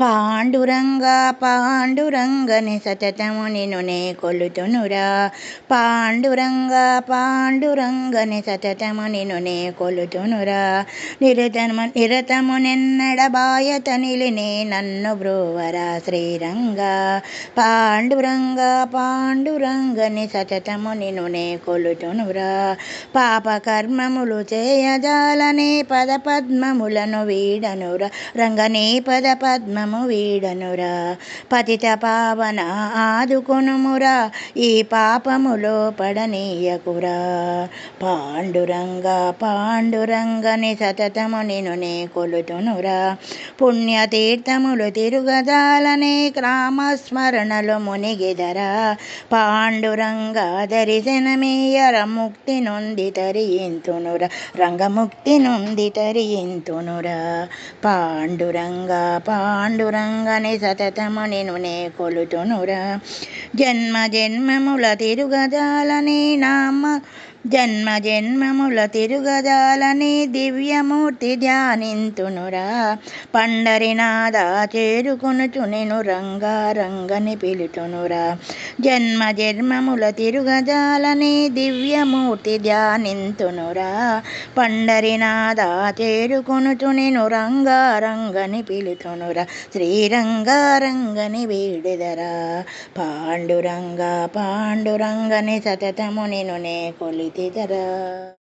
పాండురంగా పాండురంగని సతతము నిన్నునే కొలుతునురా. పాండురంగా పాండురంగని సతతము నిన్నునే కొలుతునురా. నిరతము నిన్నెడబాయతనిలినే నన్ను బ్రోవరా శ్రీరంగా. పాండురంగా పాండురంగని సతతము నిన్నునే కొలుతునురా. పాపకర్మములు చేయజాలనే పదపద్మములను వీడనురా. రంగనే పదపద్మము వీడనురా. పతిత పావన ఆదుకొనుమురా. ఈ పాపములో పడనీయకురా. పాండురంగా పాండురంగని సతతము నిన్నునే కొలుతునురా. పుణ్యతీర్థములు తిరుగజాలనే నామస్మరణలు మునిగెదరా. పాండురంగా దర్శనమీయర ముక్తి నొంది తరింతునురా. రంగముక్తి నొంది తరింతునురా. పాండురంగా పాండురంగని సతతము నిన్నునే కొలుతునురా. జన్మ జన్మముల తిరుగజాలనే దివ్యమూర్తి ధ్యానింతునురా. పండరినాథ చేరుకొనుచు నిన్ను రంగా రంగని పిలుతునురా. జన్మ జన్మముల తిరుగజాలనే దివ్యమూర్తి ధ్యానింతునురా. పండరినాథ చేరుకొనుచు నిన్ను రంగా రంగని పిలుతునురా. శ్రీరంగా రంగని వేడెదరా. పాండురంగా పాండురంగని సతతము నిన్నునే కొలితెదరా.